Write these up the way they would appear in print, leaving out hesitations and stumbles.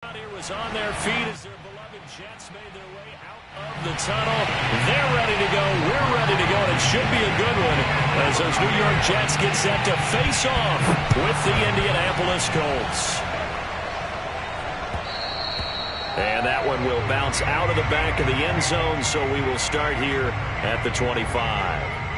Here was on their feet as their beloved Jets made their way out of the tunnel. They're ready to go. We're ready to go, and it should be a good one as those New York Jets get set to face off with the Indianapolis Colts. And that one will bounce out of the back of the end zone, so we will start here at the 25.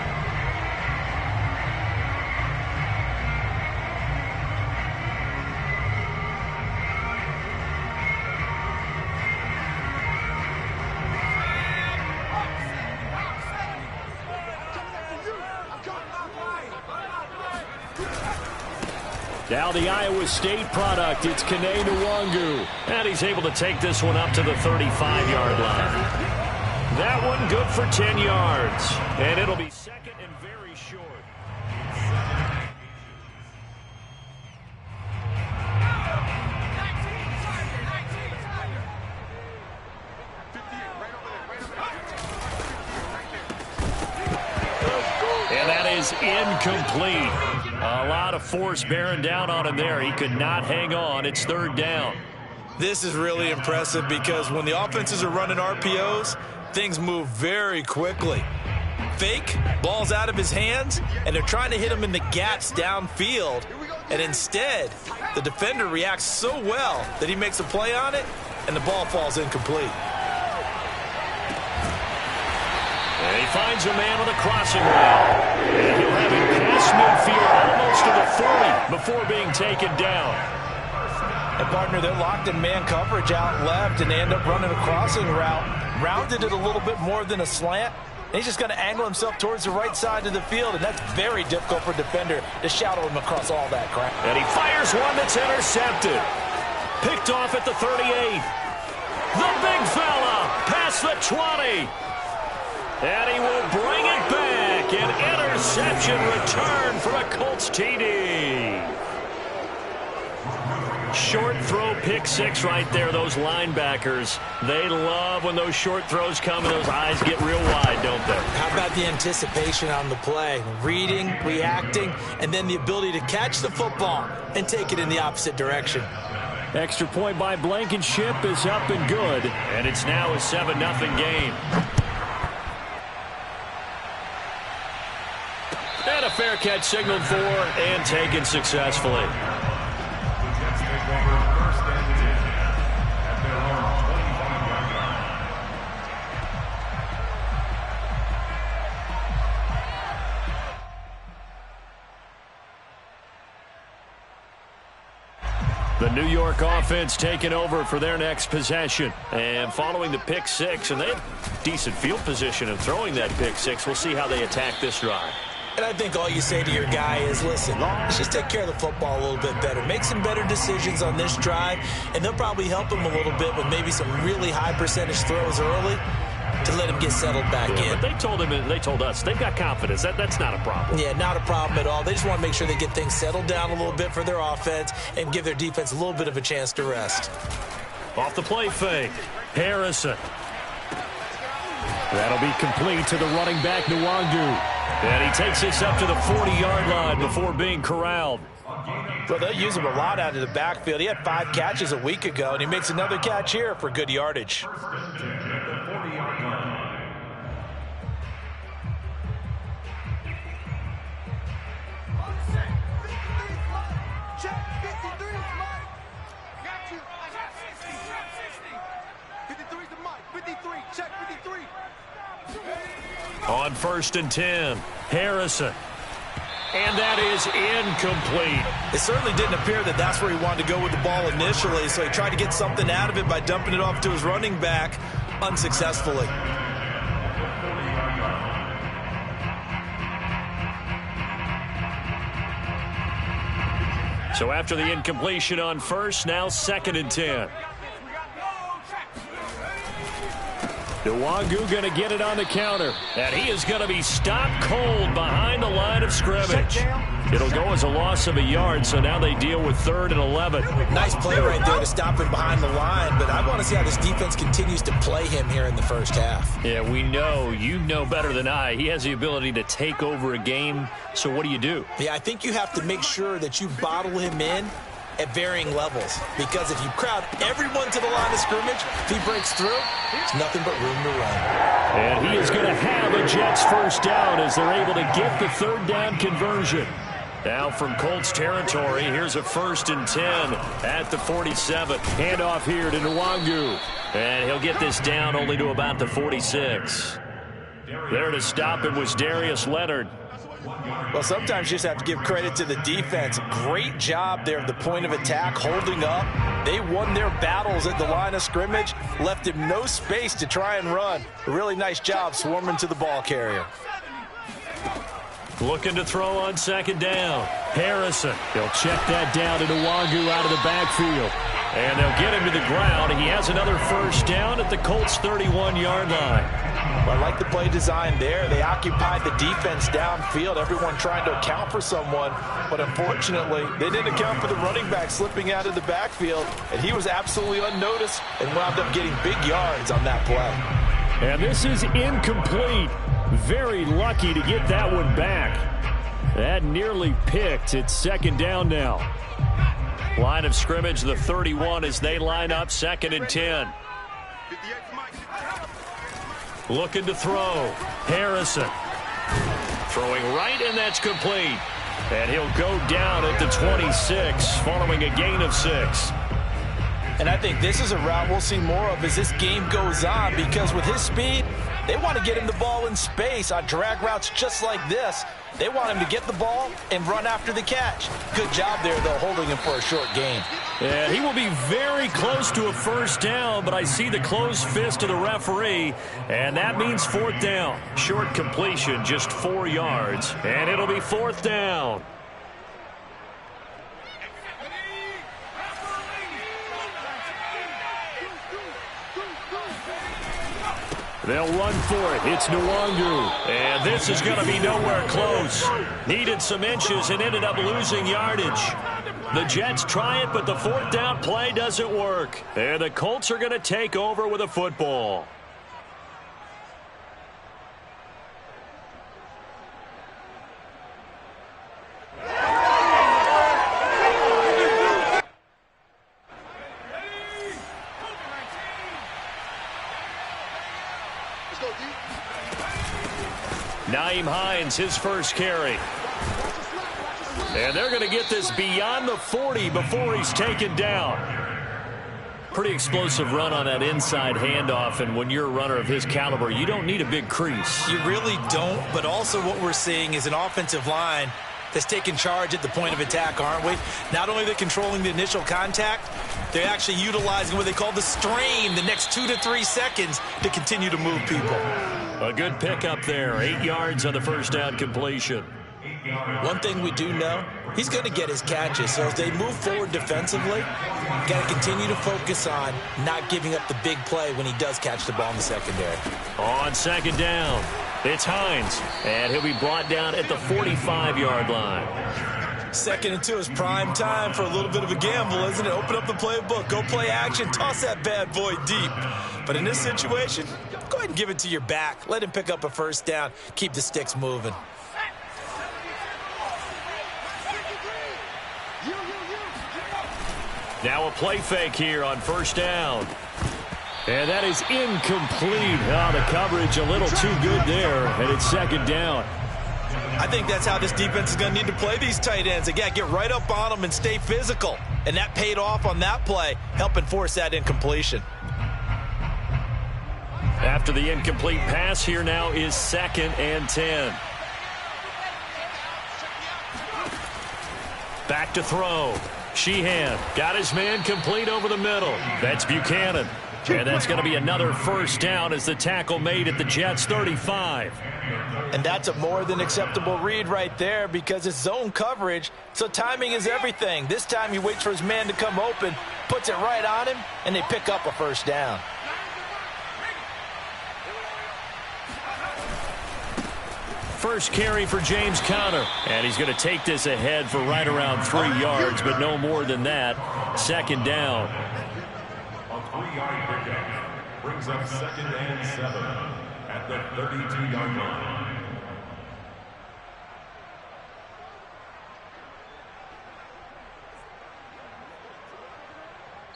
Now the Iowa State product, it's Kene Nwangu. And he's able to take this one up to the 35-yard line. That one good for 10 yards. And it'll be second and very short. And that is incomplete. A lot of force bearing down on him there. He could not hang on. It's third down. This is really impressive because when the offenses are running RPOs, things move very quickly. Fake, ball's out of his hands, and they're trying to hit him in the gaps downfield. And instead, the defender reacts so well that he makes a play on it, and the ball falls incomplete. And he finds a man on a crossing route. And he'll have it past midfield almost to the 40 before being taken down. And partner, they're locked in man coverage out left, and they end up running a crossing route. Rounded it a little bit more than a slant. And he's just going to angle himself towards the right side of the field, and that's very difficult for a defender to shadow him across all that ground. And he fires one that's intercepted. Picked off at the 38. The big fella past the 20. And he will bring it back. An interception return for a Colts TD. Short throw pick six right there. Those linebackers, they love when those short throws come and those eyes get real wide, don't they? How about the anticipation on the play? Reading, reacting, and then the ability to catch the football and take it in the opposite direction. Extra point by Blankenship is up and good. And it's now a 7-0 game. And a fair catch signaled for and taken successfully. The New York offense taking over for their next possession. And following the pick six, and they have decent field position of throwing that pick six. We'll see how they attack this drive. And I think all you say to your guy is, listen, let's just take care of the football a little bit better. Make some better decisions on this drive, and they'll probably help him a little bit with maybe some really high percentage throws early to let him get settled back in. But they told us they've got confidence. That's not a problem. Yeah, not a problem at all. They just want to make sure they get things settled down a little bit for their offense and give their defense a little bit of a chance to rest. Off the play fake, Harrison. That'll be complete to the running back, Nwangu. And he takes this up to the 40-yard line before being corralled. Well, they'll use him a lot out of the backfield. He had 5 catches a week ago, and he makes another catch here for good yardage. On 1st and 10, Harrison. And that is incomplete. It certainly didn't appear that that's where he wanted to go with the ball initially, so he tried to get something out of it by dumping it off to his running back unsuccessfully. So after the incompletion on 1st, now 2nd and 10. Nwangu going to get it on the counter. And he is going to be stopped cold behind the line of scrimmage. It'll go as a loss of a yard, so now they deal with 3rd and 11. Nice play right there to stop him behind the line, but I want to see how this defense continues to play him here in the first half. Yeah, we know. You know better than I. He has the ability to take over a game, so what do you do? Yeah, I think you have to make sure that you bottle him in at varying levels. Because if you crowd everyone to the line of scrimmage, if he breaks through, it's nothing but room to run. And he is going to have a Jets first down as they're able to get the third down conversion. Now from Colts territory, here's a 1st and 10 at the 47. Handoff here to Nwangu. And he'll get this down only to about the 46. There to stop it was Darius Leonard. Well, sometimes you just have to give credit to the defense. Great job there at the point of attack, holding up. They won their battles at the line of scrimmage, left him no space to try and run. A really nice job swarming to the ball carrier. Looking to throw on 2nd down. Harrison. He'll check that down to Nwangu out of the backfield. And they'll get him to the ground. He has another first down at the Colts' 31-yard line. Well, I like the play design there. They occupied the defense downfield, everyone trying to account for someone. But unfortunately, they didn't account for the running back slipping out of the backfield. And he was absolutely unnoticed and wound up getting big yards on that play. And this is incomplete. Very lucky to get that one back. That nearly picked. It's 2nd down now. Line of scrimmage, the 31 as they line up 2nd and 10. Looking to throw. Harrison. Throwing right, and that's complete. And he'll go down at the 26 following a gain of 6. And I think this is a route we'll see more of as this game goes on, because with his speed, they want to get him the ball in space on drag routes just like this. They want him to get the ball and run after the catch. Good job there, though, holding him for a short gain. And he will be very close to a first down, but I see the closed fist of the referee, and that means 4th down. Short completion, just 4 yards, and it'll be 4th down. They'll run for it. It's Nwangu. And this is going to be nowhere close. Needed some inches and ended up losing yardage. The Jets try it, but the 4th down play doesn't work. And the Colts are going to take over with a football. Nyheim Hines, his first carry. And they're going to get this beyond the 40 before he's taken down. Pretty explosive run on that inside handoff, and when you're a runner of his caliber, you don't need a big crease. You really don't, but also what we're seeing is an offensive line that's taking charge at the point of attack, aren't we? Not only are they controlling the initial contact, they're actually utilizing what they call the strain the next 2 to 3 seconds to continue to move people. A good pickup there. 8 yards on the first down completion. One thing we do know, he's going to get his catches. So as they move forward defensively, got to continue to focus on not giving up the big play when he does catch the ball in the secondary. On 2nd down, it's Hines, and he'll be brought down at the 45-yard line. 2nd and 2 is prime time for a little bit of a gamble, isn't it? Open up the playbook, go play action, toss that bad boy deep. But in this situation, go ahead and give it to your back. Let him pick up a first down, keep the sticks moving. Now a play fake here on 1st down. And that is incomplete. Oh, the coverage a little too good there, and it's 2nd down. I think that's how this defense is going to need to play these tight ends. They got to get right up on them and stay physical. And that paid off on that play, helping force that incompletion. After the incomplete pass, here now is 2nd and 10. Back to throw. Sheehan got his man complete over the middle. That's Buchanan. And that's going to be another first down as the tackle made at the Jets' 35. And that's a more than acceptable read right there because it's zone coverage, so timing is everything. This time he waits for his man to come open, puts it right on him, and they pick up a first down. First carry for James Conner. And he's going to take this ahead for right around 3 yards, but no more than that. 2nd down. A 3-yard pickup brings up 2nd and 7 at the 32-yard line.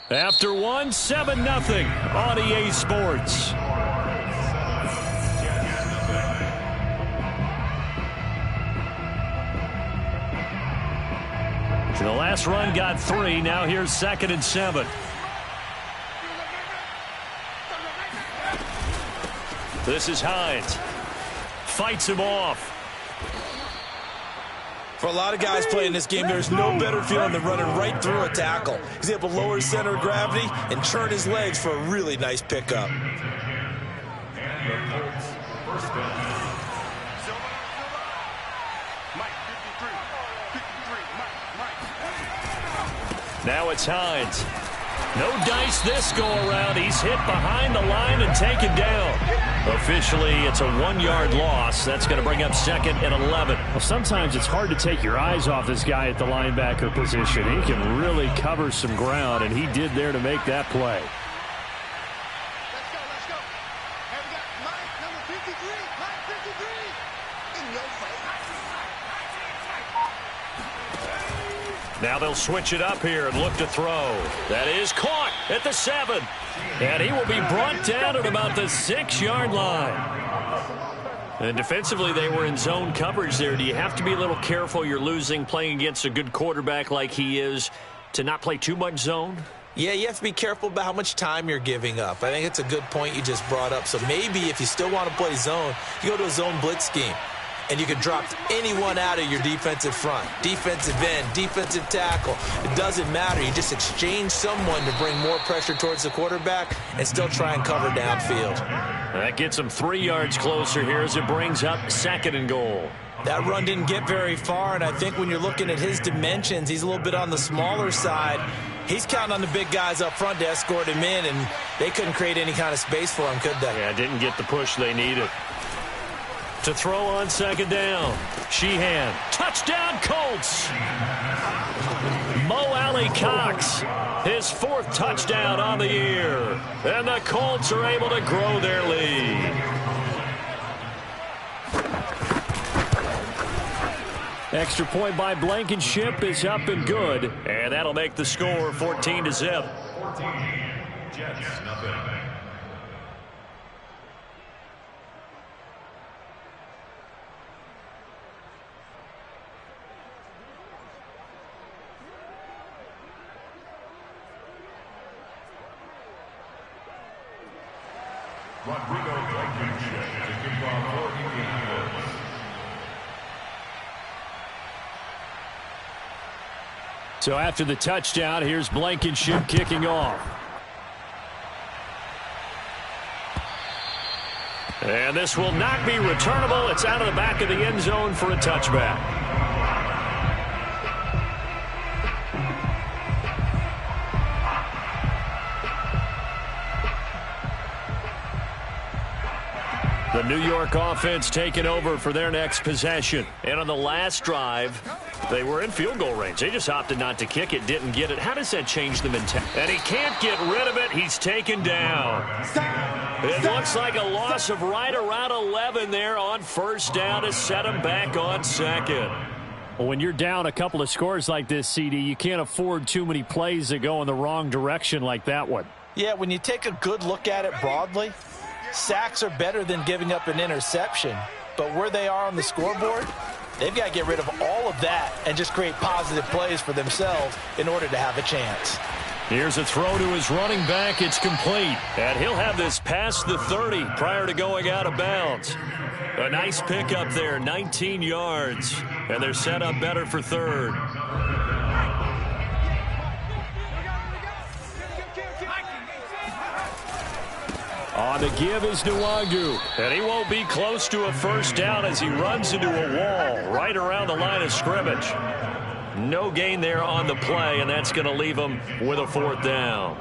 After one, 7-0 on EA Sports. The last run got 3. Now here's 2nd and 7. This is Hines. Fights him off. For a lot of guys playing this game, there's no better feeling than running right through a tackle. He's able to lower his center of gravity and turn his legs for a really nice pickup. Now it's Hines. No dice this go-around. He's hit behind the line and taken down. Officially, it's a 1-yard loss. That's going to bring up 2nd and 11. Well, sometimes it's hard to take your eyes off this guy at the linebacker position. He can really cover some ground, and he did there to make that play. Let's go. Hey, we got Mike, number 53. Mike 53. In your face. Now they'll switch it up here and look to throw. That is caught at the 7. And he will be brought down at about the 6-yard line. And defensively, they were in zone coverage there. Do you have to be a little careful? You're losing, playing against a good quarterback like he is, to not play too much zone? Yeah, you have to be careful about how much time you're giving up. I think it's a good point you just brought up. So maybe if you still want to play zone, you go to a zone blitz scheme. And you can drop anyone out of your defensive front. Defensive end, defensive tackle. It doesn't matter. You just exchange someone to bring more pressure towards the quarterback and still try and cover downfield. That gets him 3 yards closer here as it brings up 2nd and goal. That run didn't get very far, and I think when you're looking at his dimensions, he's a little bit on the smaller side. He's counting on the big guys up front to escort him in, and they couldn't create any kind of space for him, could they? Yeah, didn't get the push they needed. To throw on 2nd down. Sheehan. Touchdown, Colts. Mo Alley Cox. His 4th touchdown on the year. And the Colts are able to grow their lead. Extra point by Blankenship is up and good. And that'll make the score 14-0. 14, Jets, nothing. Rodrigo Blankenship taken from 40 Indianapolis. So after the touchdown, here's Blankenship kicking off. And this will not be returnable. It's out of the back of the end zone for a touchback. The New York offense taking over for their next possession. And on the last drive, they were in field goal range. They just opted not to kick it, didn't get it. How does that change the mentality? And he can't get rid of it. He's taken down. It looks like a loss of right around 11 there on 1st down to set him back on 2nd. Well, when you're down a couple of scores like this, CD, you can't afford too many plays that go in the wrong direction like that one. Yeah, when you take a good look at it broadly, sacks are better than giving up an interception. But where they are on the scoreboard, they've got to get rid of all of that and just create positive plays for themselves in order to have a chance. Here's a throw to his running back. It's complete. And he'll have this past the 30 prior to going out of bounds. A nice pickup there, 19 yards. And they're set up better for 3rd. On the give is Nwangu. And he won't be close to a 1st down as he runs into a wall right around the line of scrimmage. No gain there on the play, and that's going to leave him with a 4th down.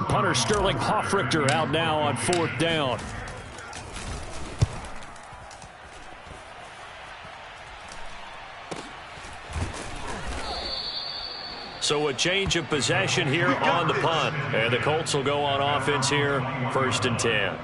Punter Sterling Hoffrichter out now on 4th down. So a change of possession here on the punt. And the Colts will go on offense here, 1st and 10.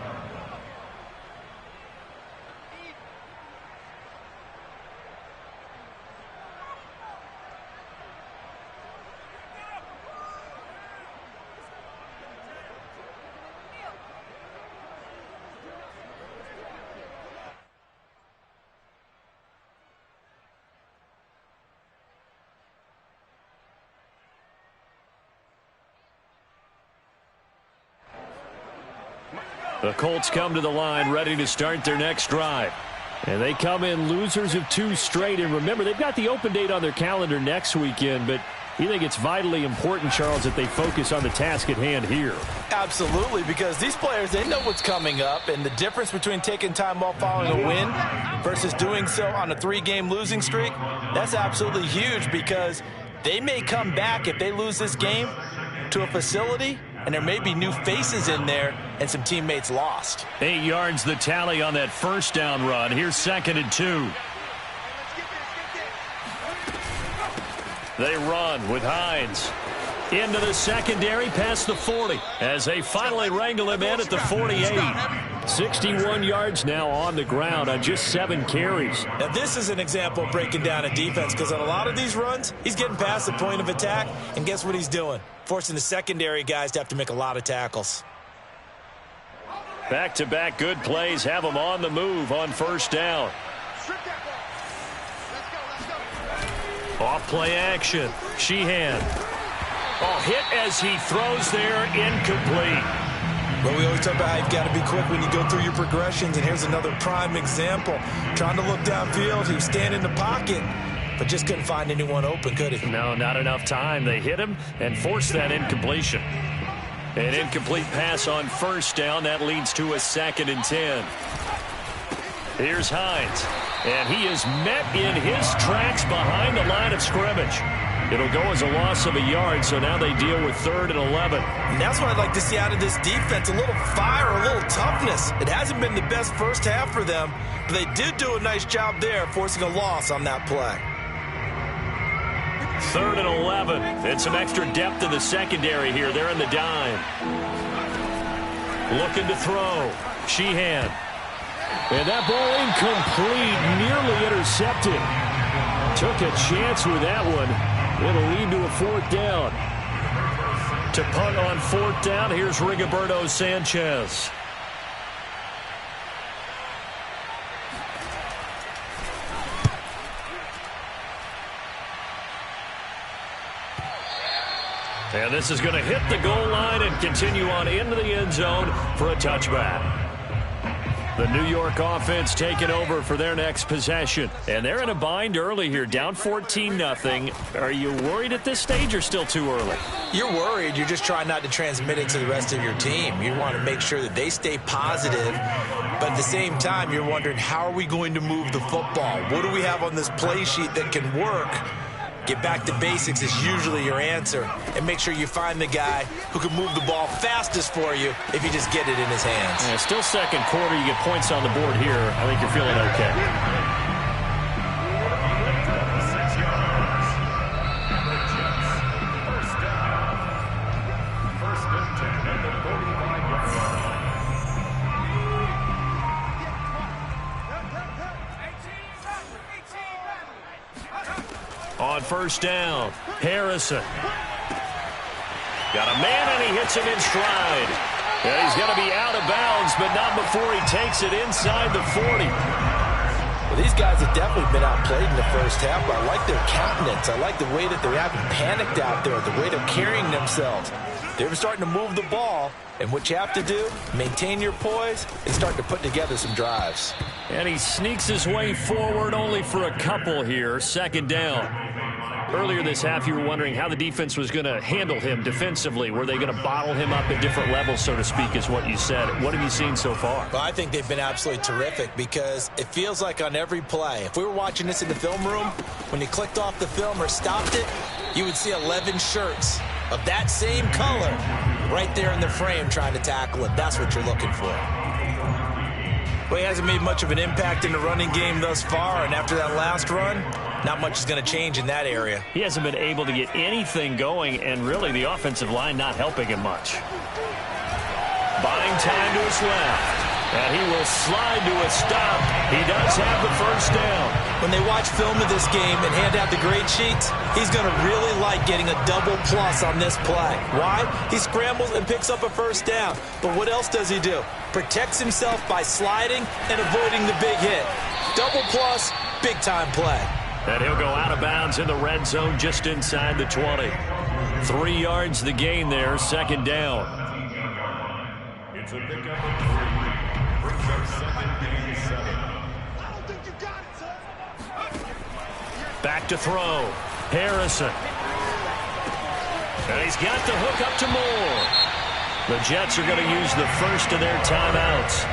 The Colts come to the line ready to start their next drive. And they come in losers of 2 straight. And remember, they've got the open date on their calendar next weekend, but you think it's vitally important, Charles, that they focus on the task at hand here? Absolutely, because these players, they know what's coming up, and the difference between taking time off following a win versus doing so on a 3-game losing streak, that's absolutely huge, because they may come back if they lose this game to a facility, and there may be new faces in there and some teammates lost. 8 yards the tally on that first down run. Here's 2nd and 2. They run with Hines. Into the secondary past the 40 as they finally wrangle him in at the 48. 61 yards now on the ground on just 7 carries. Now this is an example of breaking down a defense, because on a lot of these runs, he's getting past the point of attack, and guess what he's doing? Forcing the secondary guys to have to make a lot of tackles. Back-to-back good plays have them on the move on first down. Off play action. Sheehan. Oh, hit as he throws there, incomplete. But we always talk about how you've got to be quick when you go through your progressions, and here's another prime example. Trying to look downfield, he was standing in the pocket, but just couldn't find anyone open, could he? No, not enough time. They hit him and forced that incompletion. An incomplete pass on first down. That leads to a 2nd and 10. Here's Hines, and he is met in his tracks behind the line of scrimmage. It'll go as a loss of a yard, so now they deal with 3rd and 11. And that's what I'd like to see out of this defense, a little fire, a little toughness. It hasn't been the best first half for them, but they did do a nice job there, forcing a loss on that play. 3rd and 11. And some extra depth in the secondary here. They're in the dime. Looking to throw. Sheehan. And that ball incomplete, nearly intercepted. Took a chance with that one. It'll lead to a 4th down. To punt on 4th down, here's Rigoberto Sanchez. And this is going to hit the goal line and continue on into the end zone for a touchback. The New York offense taking over for their next possession. And they're in a bind early here, down 14-0. Are you worried at this stage or still too early? You're worried. You're just trying not to transmit it to the rest of your team. You want to make sure that they stay positive. But at the same time, you're wondering, how are we going to move the football? What do we have on this play sheet that can work? Get back to basics is usually your answer. And make sure you find the guy who can move the ball fastest for you if you just get it in his hands. Yeah, still second quarter. You get points on the board here. I think you're feeling okay. On first down, Harrison. Got a man, and he hits him in stride. And he's going to be out of bounds, but not before he takes it inside the 40. Well, these guys have definitely been outplayed in the first half, but I like their countenance. I like the way that they haven't panicked out there, the way they're carrying themselves. They're starting to move the ball, and what you have to do, maintain your poise and start to put together some drives. And he sneaks his way forward only for a couple here. Second down. Earlier this half, you were wondering how the defense was going to handle him defensively. Were they going to bottle him up at different levels, so to speak, is what you said. What have you seen so far? Well, I think they've been absolutely terrific because it feels like on every play, if we were watching this in the film room, when you clicked off the film or stopped it, you would see 11 shirts of that same color right there in the frame trying to tackle it. That's what you're looking for. Well, he hasn't made much of an impact in the running game thus far, and after that last run, not much is going to change in that area. He hasn't been able to get anything going, and really the offensive line not helping him much. Buying time to his left. And he will slide to a stop. He does have the first down. When they watch film of this game and hand out the grade sheets, he's going to really like getting a double plus on this play. Why? He scrambles and picks up a first down. But what else does he do? Protects himself by sliding and avoiding the big hit. Double plus, big-time play. And he'll go out of bounds in the red zone just inside the 20. 3 yards the gain there, second down. It's a pickup of 3. Brings up second and 7. I don't think you got it, son. Back to throw. Harrison. And he's got the hook up to Moore. The Jets are going to use the first of their timeouts,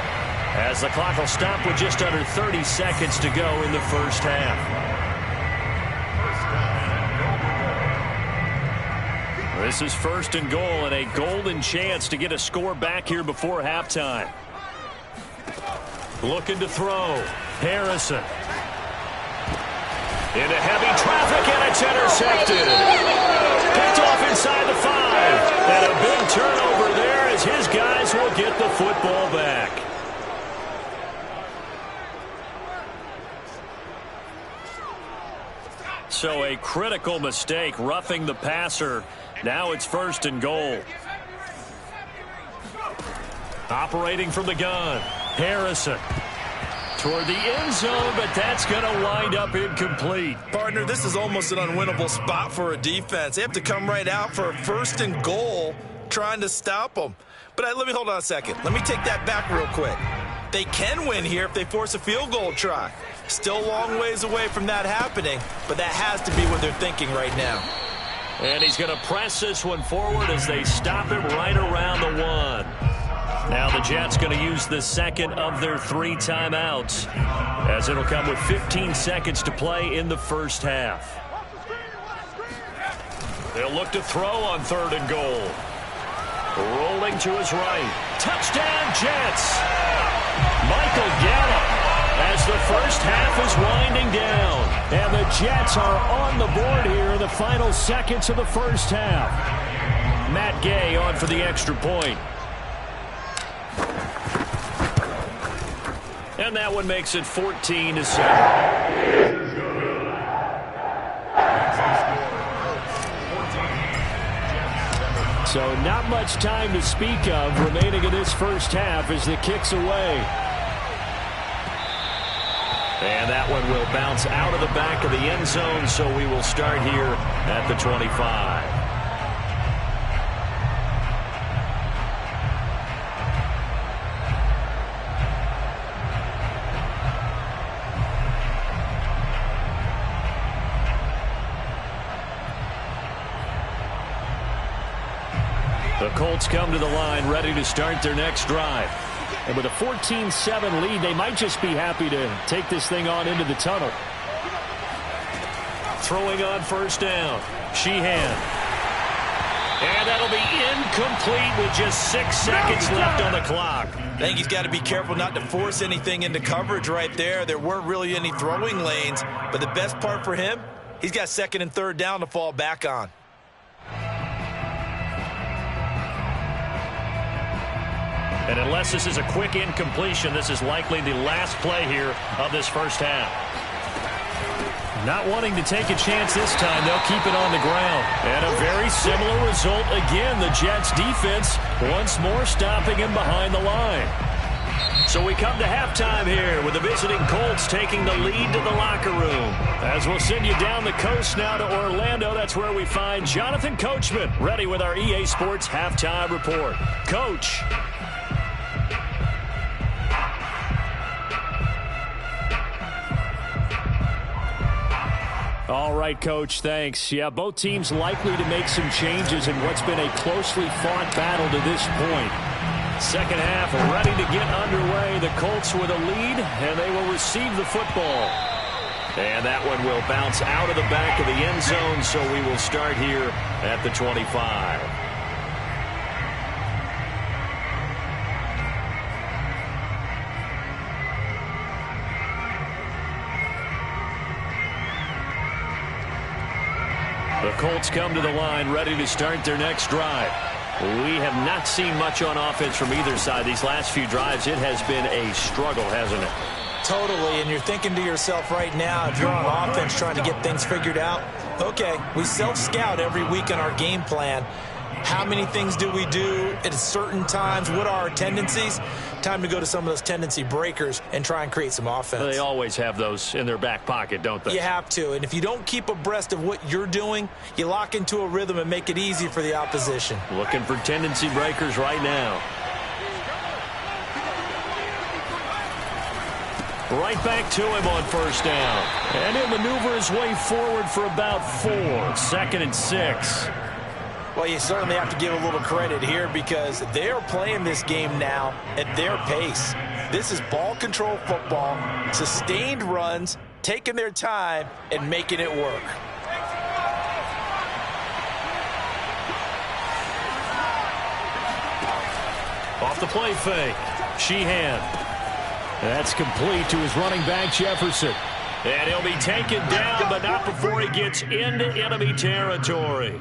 as the clock will stop with just under 30 seconds to go in the first half. This is first and goal, and a golden chance to get a score back here before halftime. Looking to throw. Harrison. Into heavy traffic, and it's intercepted. Picked off inside the 5. And a big turnover there as his guys will get the football back. So a critical mistake, roughing the passer. Now it's first and goal. Operating from the gun. Harrison. Toward the end zone, but that's going to wind up incomplete. Partner, this is almost an unwinnable spot for a defense. They have to come right out for a first and goal trying to stop them. But let me hold on a second. Let me take that back real quick. They can win here if they force a field goal try. Still a long ways away from that happening, but that has to be what they're thinking right now. And he's going to press this one forward as they stop it right around the 1. Now the Jets going to use the second of their 3 timeouts, as it'll come with 15 seconds to play in the first half. They'll look to throw on third and goal. Rolling to his right. Touchdown, Jets! Michael Gallup, as the first half is winding down. And the Jets are on the board here in the final seconds of the first half. Matt Gay on for the extra point. And that one makes it 14-7. So not much time to speak of remaining in this first half as the kick's away. And that one will bounce out of the back of the end zone, so we will start here at the 25. The Colts come to the line ready to start their next drive. And with a 14-7 lead, they might just be happy to take this thing on into the tunnel. Throwing on first down. Sheehan. And that'll be incomplete with just 6 seconds left on the clock. I think he's got to be careful not to force anything into coverage right there. There weren't really any throwing lanes, but the best part for him, he's got second and third down to fall back on. And unless this is a quick incompletion, this is likely the last play here of this first half. Not wanting to take a chance this time, they'll keep it on the ground. And a very similar result again. The Jets defense once more stopping him behind the line. So we come to halftime here with the visiting Colts taking the lead to the locker room. As we'll send you down the coast now to Orlando, that's where we find Jonathan Coachman ready with our EA Sports halftime report. Coach. All right, Coach, thanks. Yeah, both teams likely to make some changes in what's been a closely fought battle to this point. Second half ready to get underway. The Colts with a lead, and they will receive the football. And that one will bounce out of the back of the end zone, so we will start here at the 25. The Colts come to the line ready to start their next drive. We have not seen much on offense from either side. These last few drives, it has been a struggle, hasn't it? Totally, and you're thinking to yourself right now, if you're on offense trying to get things figured out, okay, we self-scout every week in our game plan. How many things do we do at certain times? What are our tendencies? Time to go to some of those tendency breakers and try and create some offense. They always have those in their back pocket, don't they? You have to, and if you don't keep abreast of what you're doing, you lock into a rhythm and make it easy for the opposition. Looking for tendency breakers right now. Right back to him on first down. And he'll maneuver his way forward for about 4. 2nd and 6. Well, you certainly have to give a little credit here because they're playing this game now at their pace. This is ball control football, sustained runs, taking their time and making it work. Off the play fake. Sheehan. That's complete to his running back, Jefferson. And he'll be taken down, but not before he gets into enemy territory.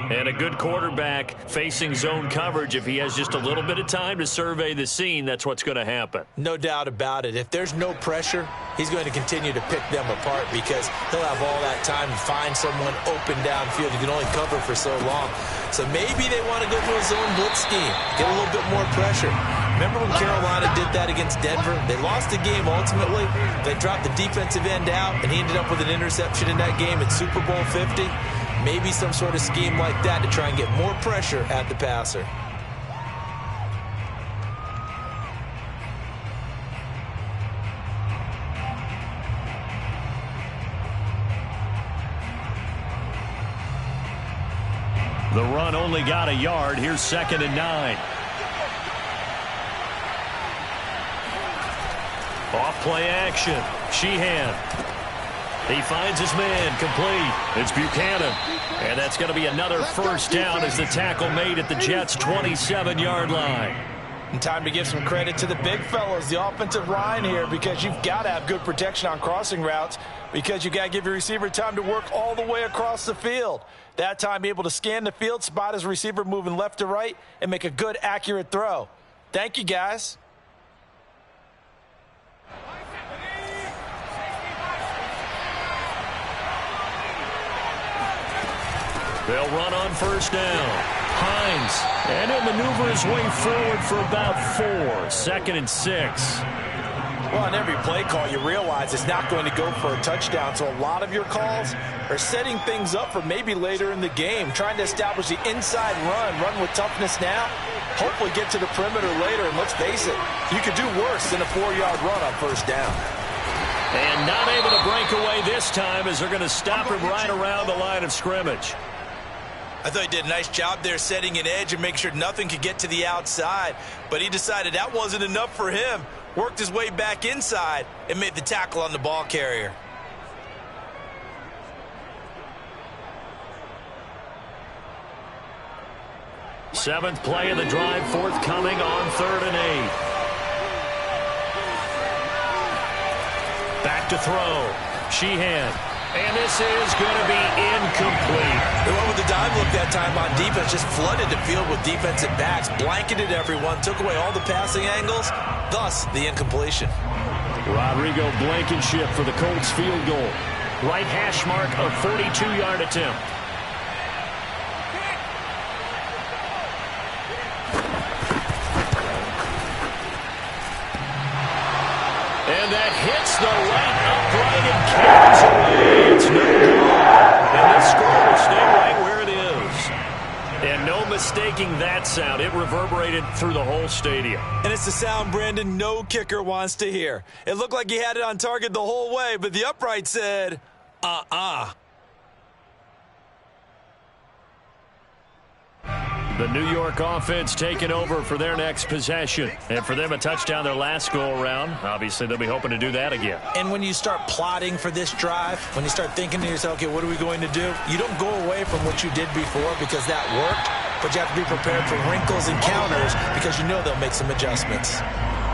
And a good quarterback facing zone coverage. If he has just a little bit of time to survey the scene, that's what's going to happen. No doubt about it. If there's no pressure, he's going to continue to pick them apart because he'll have all that time to find someone open downfield. You can only cover for so long. So maybe they want to go to a zone blitz scheme, get a little bit more pressure. Remember when Carolina did that against Denver? They lost the game ultimately. They dropped the defensive end out, and he ended up with an interception in that game in Super Bowl 50. Maybe some sort of scheme like that to try and get more pressure at the passer. The run only got a yard. Here's 2nd and 9. Off play action. Sheehan. He finds his man, complete. It's Buchanan. And that's going to be another first down as the tackle made at the Jets' 27-yard line. And time to give some credit to the big fellows, the offensive line here, because you've got to have good protection on crossing routes because you've got to give your receiver time to work all the way across the field. That time, be able to scan the field, spot his receiver moving left to right, and make a good, accurate throw. Thank you, guys. They'll run on first down. Hines. And he'll maneuver his way forward for about 4. 2nd and 6. Well, on every play call, you realize it's not going to go for a touchdown. So a lot of your calls are setting things up for maybe later in the game, trying to establish the inside run with toughness now, hopefully get to the perimeter later. And let's face it, you could do worse than a 4-yard run on first down. And not able to break away this time as they're going to stop him right around the line of scrimmage. I thought he did a nice job there setting an edge and make sure nothing could get to the outside. But he decided that wasn't enough for him. Worked his way back inside and made the tackle on the ball carrier. Seventh play of the drive forthcoming on 3rd and 8. Back to throw. Sheehan. And this is going to be incomplete. They went with the dive look that time on defense, just flooded the field with defensive backs, blanketed everyone, took away all the passing angles, thus the incompletion. Rodrigo Blankenship for the Colts field goal. Right hash mark of 42-yard attempt. And that hits the right upright and carries away. It's no good. And this score will stay right where it is. And no mistaking that sound. It reverberated through the whole stadium. And it's the sound Brandon no kicker wants to hear. It looked like he had it on target the whole way, but the upright said, The New York offense taking over for their next possession. And for them, a touchdown their last go-around. Obviously, they'll be hoping to do that again. And when you start plotting for this drive, when you start thinking to yourself, okay, what are we going to do? You don't go away from what you did before because that worked, but you have to be prepared for wrinkles and counters because you know they'll make some adjustments.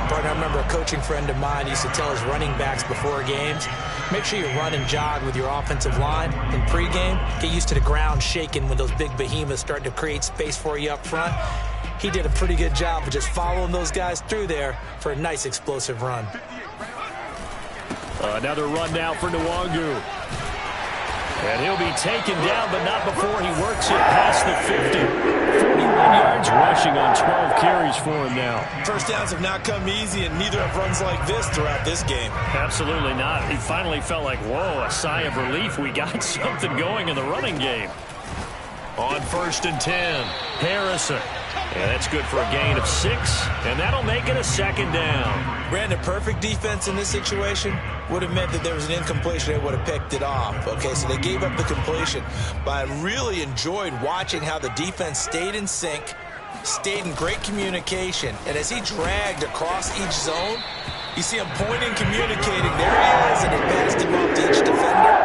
Partner, I remember a coaching friend of mine used to tell his running backs before games, make sure you run and jog with your offensive line in pregame. Get used to the ground shaking when those big behemoths start to create space for you up front. He did a pretty good job of just following those guys through there for a nice explosive run. Another run now for Nwangu. And he'll be taken down, but not before he works it past the 50. 41 yards rushing on 12 carries for him now. First downs have not come easy, and neither have runs like this throughout this game. Absolutely not. He finally felt like, whoa, a sigh of relief. We got something going in the running game. On 1st and 10, Harrison. And that's good for a gain of 6, and that'll make it a second down. Brandon, perfect defense in this situation would have meant that there was an incompletion. They would have picked it off. Okay, so they gave up the completion. But I really enjoyed watching how the defense stayed in sync, stayed in great communication, and as he dragged across each zone, you see him pointing, communicating. There he is, and he passed him off to each defender.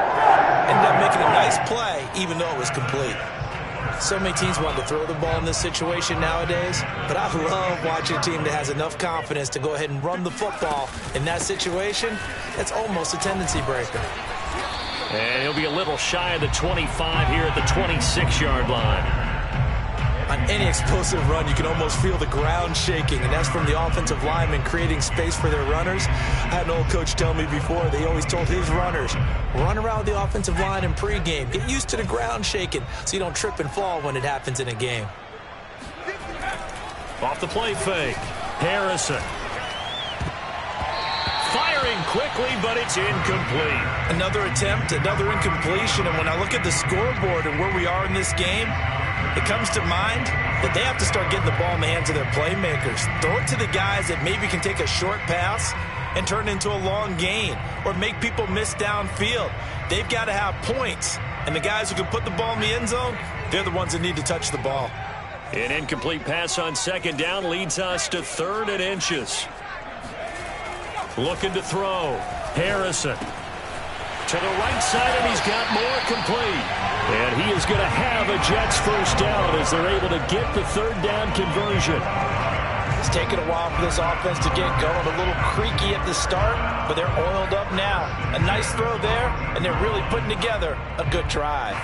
Ended up making a nice play, even though it was complete. So many teams want to throw the ball in this situation nowadays, but I love watching a team that has enough confidence to go ahead and run the football. In that situation, that's almost a tendency breaker. And he'll be a little shy of the 25 here at the 26-yard line. On any explosive run, you can almost feel the ground shaking, and that's from the offensive linemen creating space for their runners. I had an old coach tell me before, they always told his runners, run around the offensive line in pregame. Get used to the ground shaking so you don't trip and fall when it happens in a game. Off the play fake, Harrison. Firing quickly, but it's incomplete. Another attempt, another incompletion, and when I look at the scoreboard and where we are in this game, it comes to mind that they have to start getting the ball in the hands of their playmakers. Throw it to the guys that maybe can take a short pass and turn it into a long gain or make people miss downfield. They've got to have points, and the guys who can put the ball in the end zone, they're the ones that need to touch the ball. An incomplete pass on second down leads us to 3rd and inches. Looking to throw. Harrison. To the right side, and he's got more complete. And he is going to have a Jets first down as they're able to get the 3rd down conversion. It's taken a while for this offense to get going. A little creaky at the start, but they're oiled up now. A nice throw there, and they're really putting together a good drive.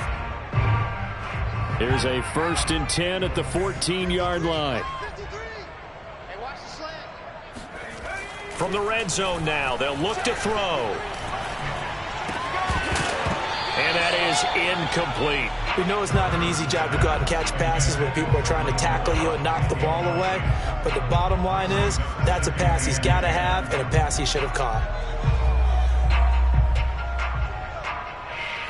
Here's a 1st and 10 at the 14-yard line. Hey, watch the slant. From the red zone now, they'll look to throw. And that is incomplete. We know it's not an easy job to go out and catch passes when people are trying to tackle you and knock the ball away. But the bottom line is, that's a pass he's got to have and a pass he should have caught.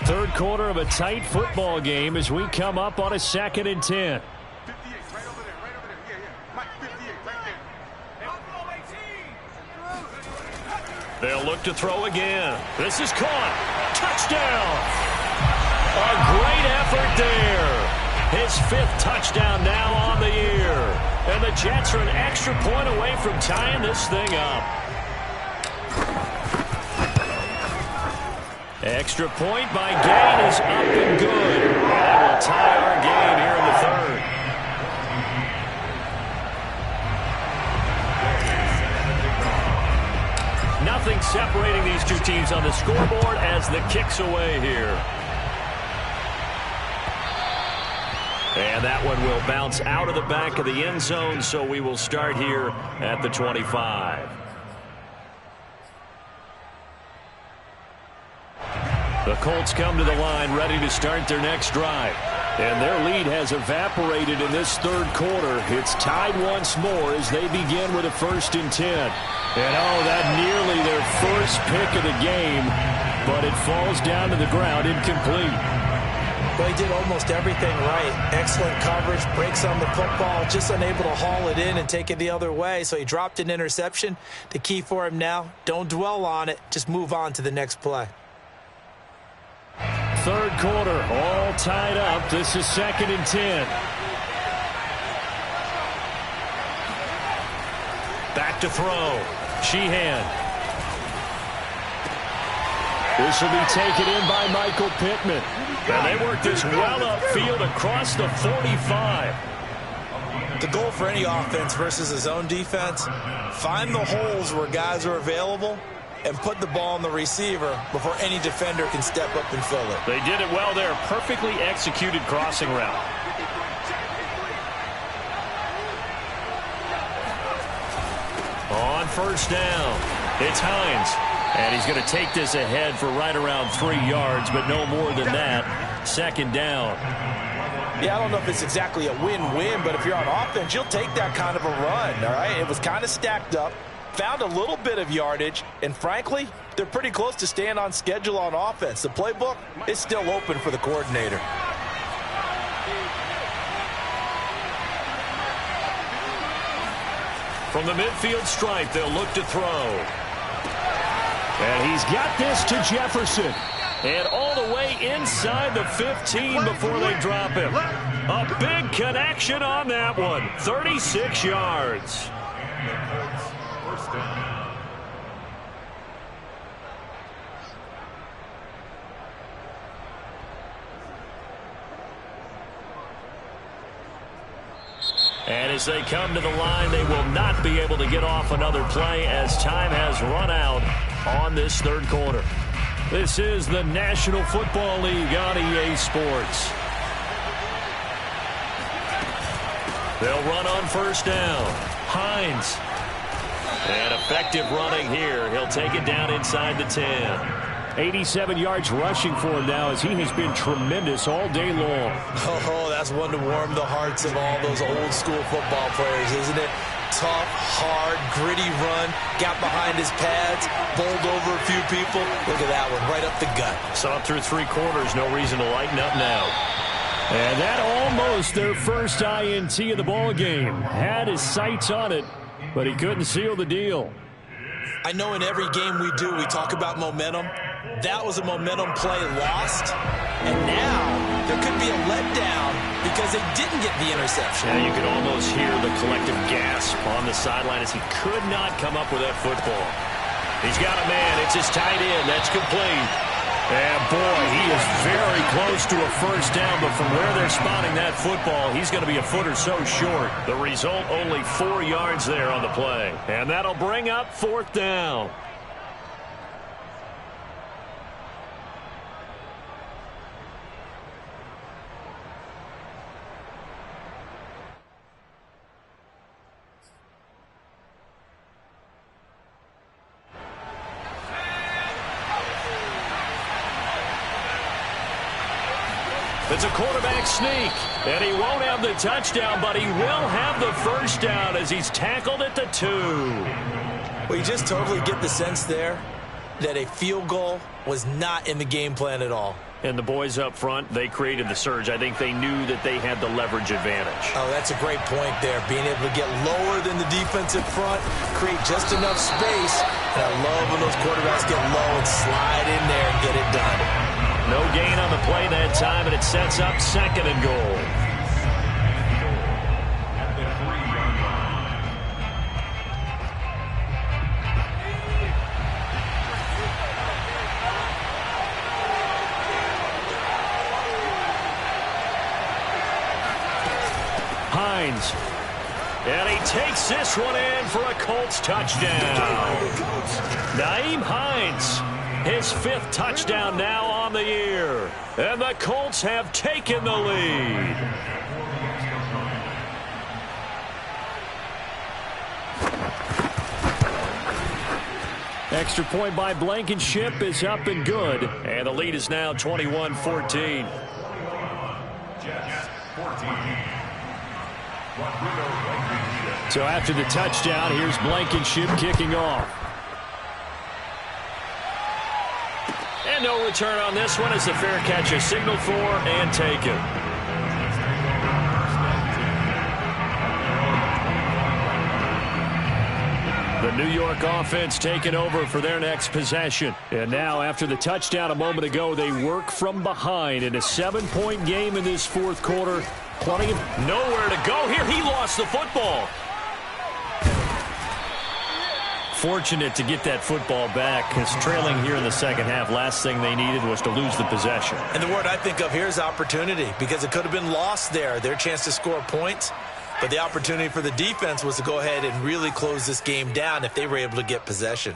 3rd quarter of a tight football game as we come up on a 2nd and 10. 58, right over there, right over there. Yeah. Mike, 58, right there. They'll look to throw again. This is caught. Touchdown. A great effort there. His 5th touchdown now on the year. And the Jets are an extra point away from tying this thing up. Extra point by Gain is up and good. That will tie our game here in the 3rd. Nothing separating these two teams on the scoreboard as the kick's away here. And that one will bounce out of the back of the end zone, so we will start here at the 25. The Colts come to the line ready to start their next drive. And their lead has evaporated in this 3rd quarter. It's tied once more as they begin with a 1st and 10. And oh, that nearly their first pick of the game, but it falls down to the ground incomplete. Well, he did almost everything right. Excellent coverage, breaks on the football, just unable to haul it in and take it the other way. So he dropped an interception. The key for him now, don't dwell on it. Just move on to the next play. 3rd quarter, all tied up. This is 2nd and 10. Back to throw. Sheehan. This will be taken in by Michael Pittman. And they work this well upfield across the 45. The goal for any offense versus a zone defense, find the holes where guys are available and put the ball on the receiver before any defender can step up and fill it. They did it well there. Perfectly executed crossing route. On 1st down, it's Hines. And he's going to take this ahead for right around 3 yards, but no more than that. 2nd down. Yeah, I don't know if it's exactly a win-win, but if you're on offense, you'll take that kind of a run, all right? It was kind of stacked up, found a little bit of yardage, and frankly, they're pretty close to staying on schedule on offense. The playbook is still open for the coordinator. From the midfield stripe, they'll look to throw. And he's got this to Jefferson. And all the way inside the 15 before they drop him. A big connection on that one. 36 yards. First down. And as they come to the line, they will not be able to get off another play as time has run out on this third quarter. This is the National Football League on EA Sports. They'll run on first down. Hines. And effective running here. He'll take it down inside the 10. 87 yards rushing for him now as he has been tremendous all day long. Oh, that's one to warm the hearts of all those old school football players, isn't it? Tough, hard, gritty run, got behind his pads, bowled over a few people. Look at that one, right up the gut. Saw through three quarters, no reason to lighten up now. And that almost their first INT of the ball game. Had his sights on it, but he couldn't seal the deal. I know in every game we do, we talk about momentum. That was a momentum play lost. And now there could be a letdown because they didn't get the interception. Yeah, you could almost hear the collective gasp on the sideline as he could not come up with that football. He's got a man. It's his tight end. That's complete. And, boy, he is very close to a first down, but from where they're spotting that football, he's going to be a foot or so short. The result, only 4 yards there on the play. And that'll bring up fourth down. It's a quarterback sneak, and he won't have the touchdown, but he will have the first down as he's tackled at the 2. Well, you just totally get the sense there that a field goal was not in the game plan at all. And the boys up front, they created the surge. I think they knew that they had the leverage advantage. Oh, that's a great point there. Being able to get lower than the defensive front, create just enough space. And I love when those quarterbacks get low and slide in there and get it done. No gain on the play that time, and it sets up second and goal. Hines. And he takes this one in for a Colts touchdown. Nyheim Hines. His 5th touchdown now on the year. And the Colts have taken the lead. Extra point by Blankenship is up and good. And the lead is now 21-14. So after the touchdown, here's Blankenship kicking off. And no return on this one as the fair catch is signaled for and taken. The New York offense taking over for their next possession. And now after the touchdown a moment ago, they work from behind in a 7-point game in this fourth quarter. Plenty of nowhere to go here. He lost the football. Fortunate to get that football back because trailing here in the second half, last thing they needed was to lose the possession. And the word I think of here is opportunity because it could have been lost there. Their chance to score points. But the opportunity for the defense was to go ahead and really close this game down if they were able to get possession.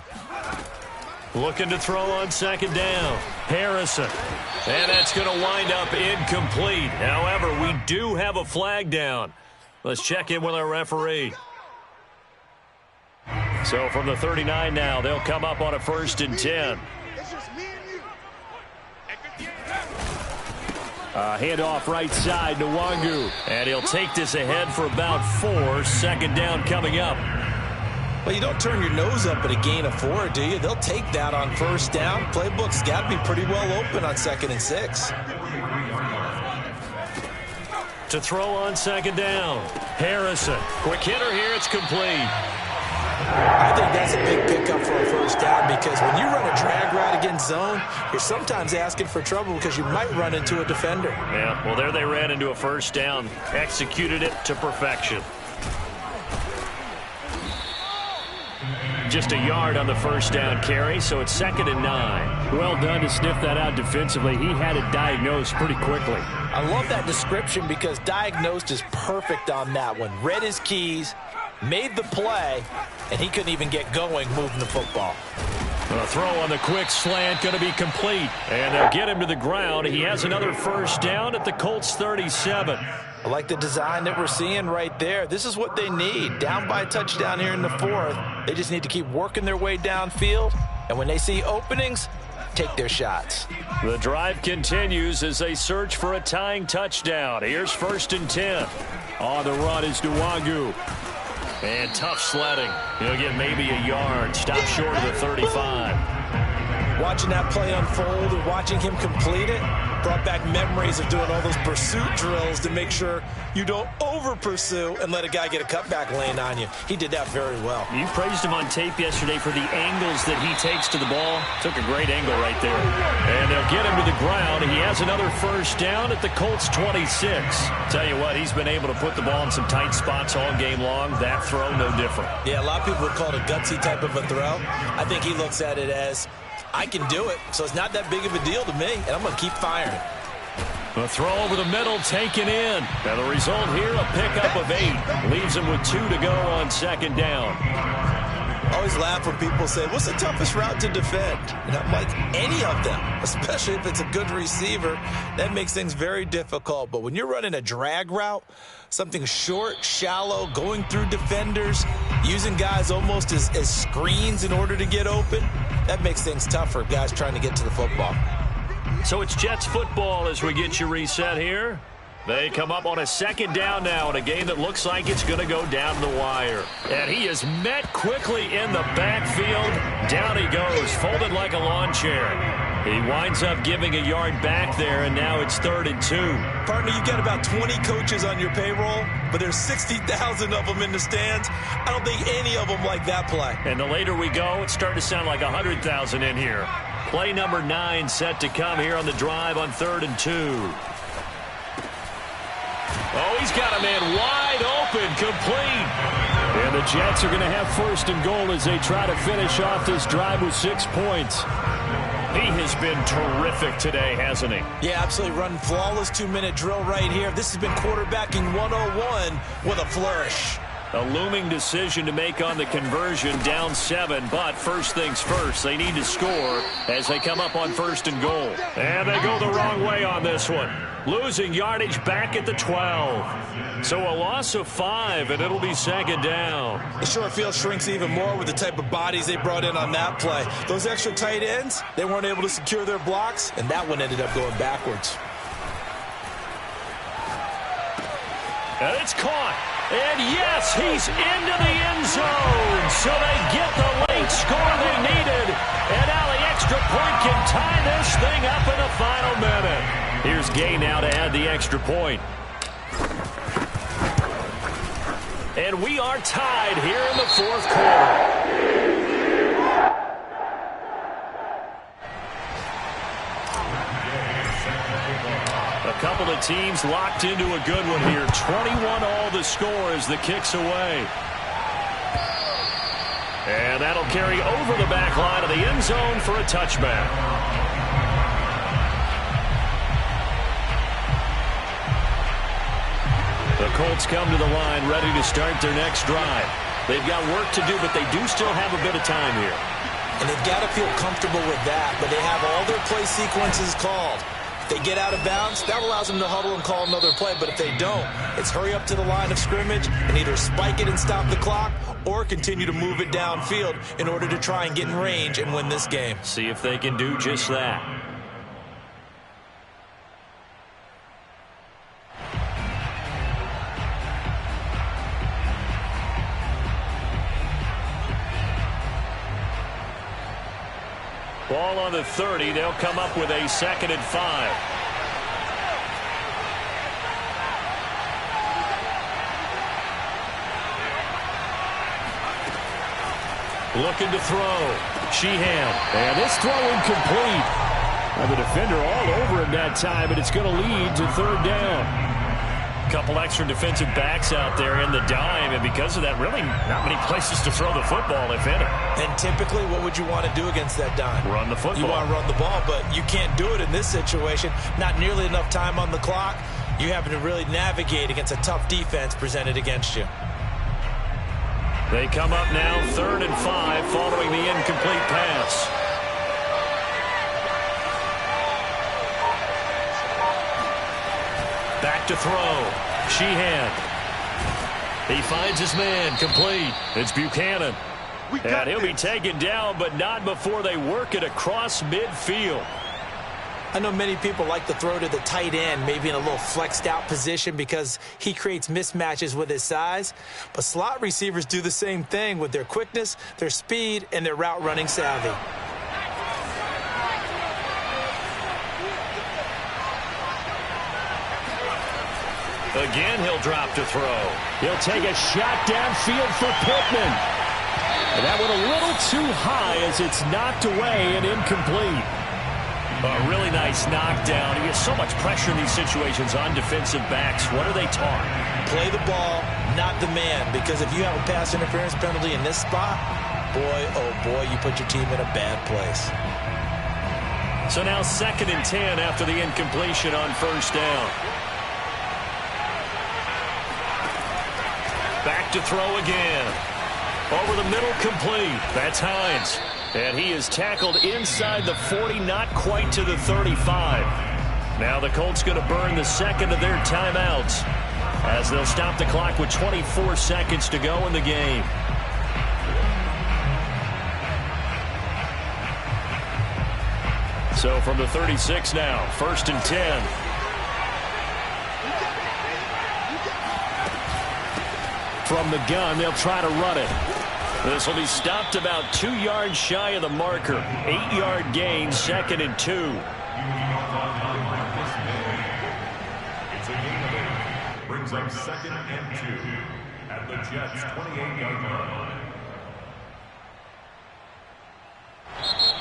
Looking to throw on second down. Harrison. And that's going to wind up incomplete. However, we do have a flag down. Let's check in with our referee. So from the 39 now, they'll come up on a 1st and 10. Handoff right side to Wangu. And he'll take this ahead for about 4. Second down coming up. Well, you don't turn your nose up at a gain of 4, do you? They'll take that on first down. Playbook's got to be pretty well open on 2nd and 6. To throw on second down. Harrison. Quick hitter here. It's complete. I think that's a big pickup for a first down because when you run a drag route against zone, you're sometimes asking for trouble because you might run into a defender. Yeah, well, there they ran into a first down. Executed it to perfection. Just a yard on the first down carry, so it's 2nd and 9. Well done to sniff that out defensively. He had it diagnosed pretty quickly. I love that description because diagnosed is perfect on that one. Read his keys, made the play, and he couldn't even get going moving the football. A throw on the quick slant going to be complete. And they'll get him to the ground. He has another first down at the Colts 37. I like the design that we're seeing right there. This is what they need. Down by a touchdown here in the 4th. They just need to keep working their way downfield. And when they see openings, take their shots. The drive continues as they search for a tying touchdown. Here's 1st and 10. On the run is Nwangu. And tough sledding. He'll get maybe a yard. Stop short of the 35. Watching that play unfold and watching him complete it brought back memories of doing all those pursuit drills to make sure you don't over-pursue and let a guy get a cutback lane on you. He did that very well. You praised him on tape yesterday for the angles that he takes to the ball. Took a great angle right there. And they'll get him to the ground. He has another first down at the Colts 26. Tell you what, he's been able to put the ball in some tight spots all game long. That throw, no different. Yeah, a lot of people would call it a gutsy type of a throw. I think he looks at it as, I can do it, so it's not that big of a deal to me, and I'm going to keep firing. A throw over the middle taken in. And the result here, a pickup of 8. Leaves him with 2 to go on 2nd down. I always laugh when people say, what's the toughest route to defend? And I'm like, any of them, especially if it's a good receiver. That makes things very difficult. But when you're running a drag route, something short, shallow, going through defenders, using guys almost as screens in order to get open, that makes things tough for guys trying to get to the football. So it's Jets football as we get you reset here. They come up on a 2nd down now in a game that looks like it's going to go down the wire. And he is met quickly in the backfield. Down he goes, folded like a lawn chair. He winds up giving a yard back there, and now it's 3rd and 2. Partner, you've got about 20 coaches on your payroll, but there's 60,000 of them in the stands. I don't think any of them like that play. And the later we go, it's starting to sound like 100,000 in here. Play number 9 set to come here on the drive on 3rd and 2. Oh, he's got a man wide open, complete. And the Jets are going to have 1st and goal as they try to finish off this drive with 6 points. He has been terrific today, hasn't he? Yeah, absolutely. Running flawless 2-minute drill right here. This has been quarterbacking 101 with a flourish. A looming decision to make on the conversion, down 7, but first things first, they need to score as they come up on 1st and goal. And they go the wrong way on this one. Losing yardage back at the 12. So a loss of 5, and it'll be 2nd down. The short field shrinks even more with the type of bodies they brought in on that play. Those extra tight ends, they weren't able to secure their blocks, and that one ended up going backwards. And it's caught. And yes, he's into the end zone. So they get the late score they needed. And now the extra point can tie this thing up in the final minute. Here's Gay now to add the extra point. And we are tied here in the 4th quarter. A couple of teams locked into a good one here. 21 all the score as the kick's away. And that'll carry over the back line of the end zone for a touchback. The Colts come to the line ready to start their next drive. They've got work to do, but they do still have a bit of time here. And they've got to feel comfortable with that, but they have all their play sequences called. If they get out of bounds, that allows them to huddle and call another play. But if they don't, it's hurry up to the line of scrimmage and either spike it and stop the clock or continue to move it downfield in order to try and get in range and win this game. See if they can do just that. Ball on the 30. They'll come up with a 2nd and 5. looking to throw. Sheehan. And this throw incomplete. And the defender all over him that time, but it's going to lead to third down. Couple extra defensive backs out there in the dime, and because of that, really not many places to throw the football, if any. And typically, what would you want to do against that dime? Run the football. You want to run the ball, but you can't do it in this situation. Not nearly enough time on the clock. You having to really navigate against a tough defense presented against you. They come up now 3rd and 5 following the incomplete pass. Back to throw. Sheehan. He finds his man. Complete. It's Buchanan. And he'll be taken down, but not before they work it across midfield. I know many people like to throw to the tight end, maybe in a little flexed out position because he creates mismatches with his size. But slot receivers do the same thing with their quickness, their speed, and their route running savvy. Again, he'll drop to throw. He'll take a shot downfield for Pittman. And that one a little too high as it's knocked away and incomplete. A really nice knockdown. He has so much pressure in these situations on defensive backs. What are they taught? Play the ball, not the man, because if you have a pass interference penalty in this spot, boy, oh boy, you put your team in a bad place. So now 2nd and 10 after the incompletion on 1st down. Back to throw again. Over the middle, complete. That's Hines. And he is tackled inside the 40, not quite to the 35. Now the Colts going to burn the second of their timeouts as they'll stop the clock with 24 seconds to go in the game. So from the 36 now, 1st and 10. From the gun, they'll try to run it. This will be stopped about 2 yards shy of the marker. 8-yard gain, 2nd and 2. It's a gain of 8. Brings up 2nd and 2 at the Jets' 28-yard line.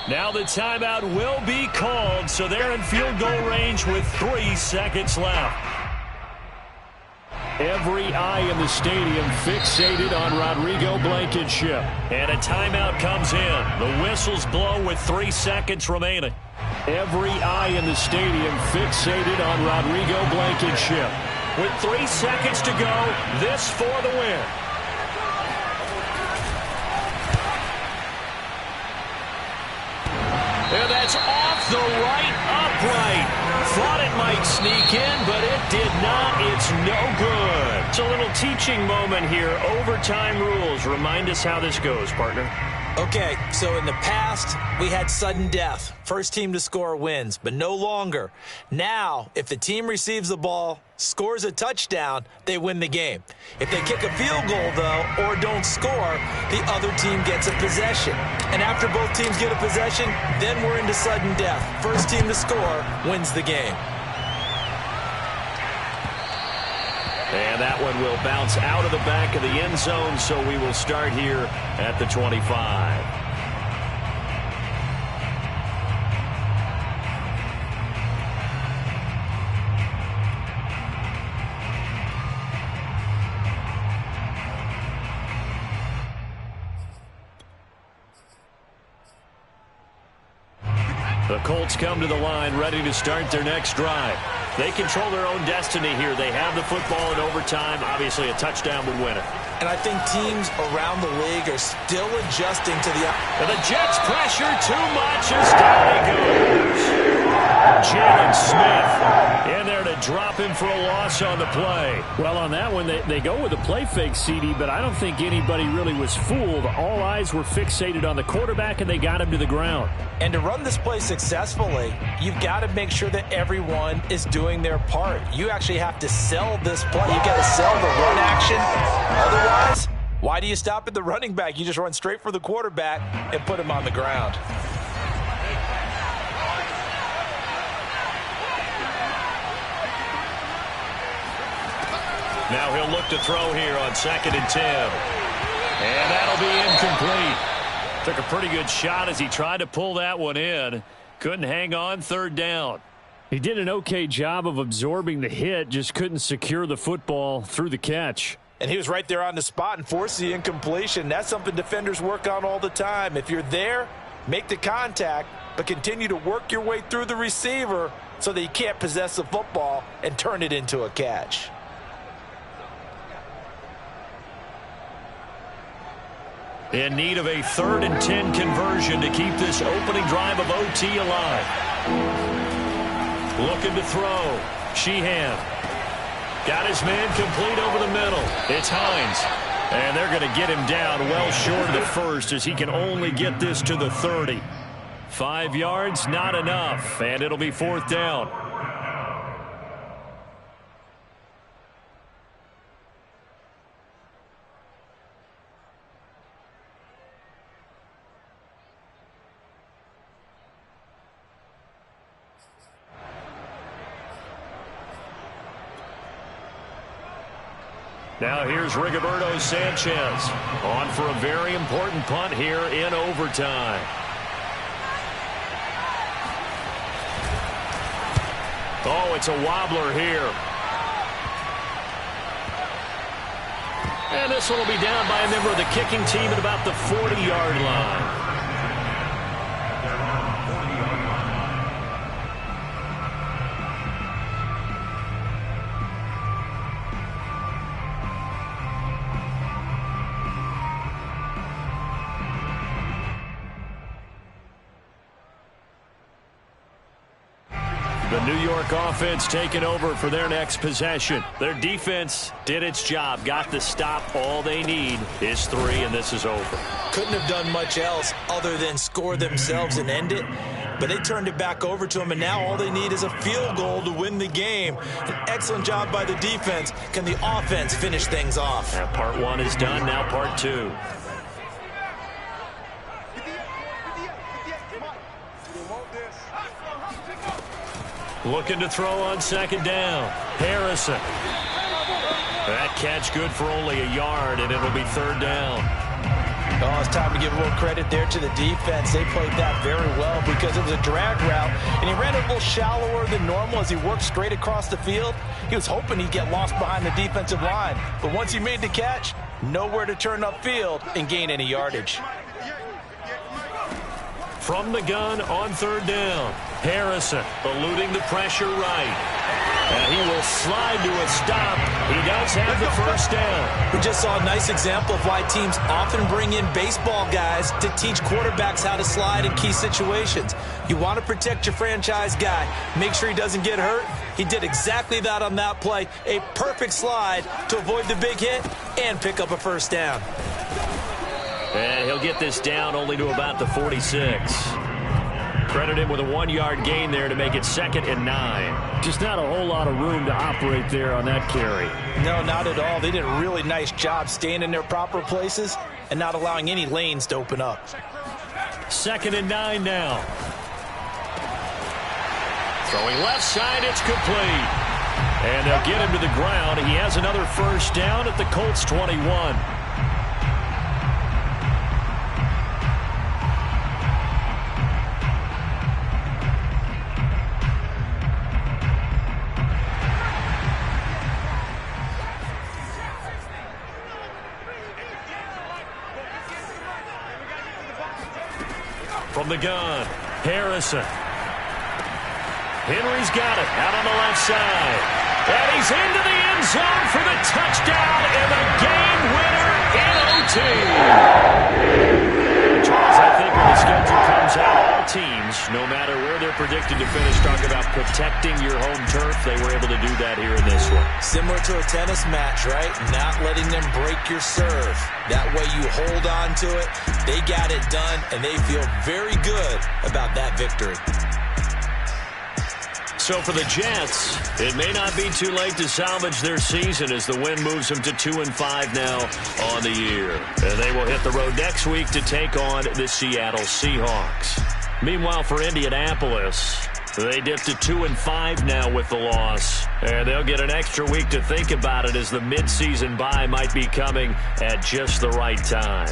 Now the timeout will be called, so they're in field goal range with 3 seconds left. Every eye in the stadium fixated on Rodrigo Blankenship. And a timeout comes in. The whistles blow with 3 seconds remaining. Every eye in the stadium fixated on Rodrigo Blankenship. With 3 seconds to go, this for the win. And that's off the right upright. Thought it might sneak in, but it did not. It's no good. It's a little teaching moment here. Overtime rules. Remind us how this goes, partner. Okay, so in the past, we had sudden death. First team to score wins, but no longer. Now, if the team receives the ball, scores a touchdown, they win the game. If they kick a field goal, though, or don't score, the other team gets a possession. And after both teams get a possession, then we're into sudden death. First team to score wins the game. And that one will bounce out of the back of the end zone, so we will start here at the 25. The Colts come to the line ready to start their next drive. They control their own destiny here. They have the football in overtime. Obviously, a touchdown would win it. And I think teams around the league are still adjusting to the... And the Jets pressure too much as down he goes. Jalen Smith in there to drop him for a loss on the play. Well, on that one, they go with a play fake, CD, but I don't think anybody really was fooled. All eyes were fixated on the quarterback, and they got him to the ground. And to run this play successfully, you've got to make sure that everyone is doing their part. You actually have to sell this play. You've got to sell the run action. Otherwise, why do you stop at the running back? You just run straight for the quarterback and put him on the ground. Now he'll look to throw here on 2nd and 10. And that'll be incomplete. Took a pretty good shot as he tried to pull that one in. Couldn't hang on, third down. He did an okay job of absorbing the hit, just couldn't secure the football through the catch. And he was right there on the spot and forced the incompletion. That's something defenders work on all the time. If you're there, make the contact, but continue to work your way through the receiver so that you can't possess the football and turn it into a catch. In need of a 3rd and 10 conversion to keep this opening drive of OT alive. Looking to throw. Sheehan. Got his man complete over the middle. It's Hines. And they're going to get him down well short of the first as he can only get this to the 30. 5 yards, not enough. And it'll be 4th down. Now here's Rigoberto Sanchez on for a very important punt here in overtime. Oh, it's a wobbler here. And this one will be down by a member of the kicking team at about the 40-yard line. The New York offense taking over for their next possession. Their defense did its job, got the stop. All they need is 3, and this is over. Couldn't have done much else other than score themselves and end it, but they turned it back over to them, and now all they need is a field goal to win the game. An excellent job by the defense. Can the offense finish things off? And part 1 is done, now part 2. Looking to throw on 2nd down. Harrison. That catch good for only a yard, and it'll be 3rd down. Oh, it's time to give a little credit there to the defense. They played that very well because it was a drag route, and he ran a little shallower than normal as he worked straight across the field. He was hoping he'd get lost behind the defensive line, but once he made the catch, nowhere to turn upfield and gain any yardage. From the gun on 3rd down. Harrison eluding the pressure right. And he will slide to a stop. He does have the 1st down. We just saw a nice example of why teams often bring in baseball guys to teach quarterbacks how to slide in key situations. You want to protect your franchise guy. Make sure he doesn't get hurt. He did exactly that on that play. A perfect slide to avoid the big hit and pick up a 1st down. And he'll get this down only to about the 46. Credit him with a 1-yard gain there to make it 2nd and 9. Just not a whole lot of room to operate there on that carry. No, not at all. They did a really nice job staying in their proper places and not allowing any lanes to open up. 2nd and 9 now. Throwing left side, it's complete. And they'll get him to the ground. He has another 1st down at the Colts 21. From the gun, Harrison. Henry's got it out on the left side. And he's into the end zone for the touchdown and the game winner in OT. Charles, I think when the schedule comes out, all teams, no matter where they're predicted to finish, talk about protecting your home turf. They were able to do that here in this one. Similar to a tennis match, right? Not letting them break your serve. That way you hold on to it. They got it done, and they feel very good about that victory. So for the Jets, it may not be too late to salvage their season as the win moves them to 2-5 now on the year. And they will hit the road next week to take on the Seattle Seahawks. Meanwhile, for Indianapolis, they dipped to 2-5 now with the loss. And they'll get an extra week to think about it as the midseason bye might be coming at just the right time.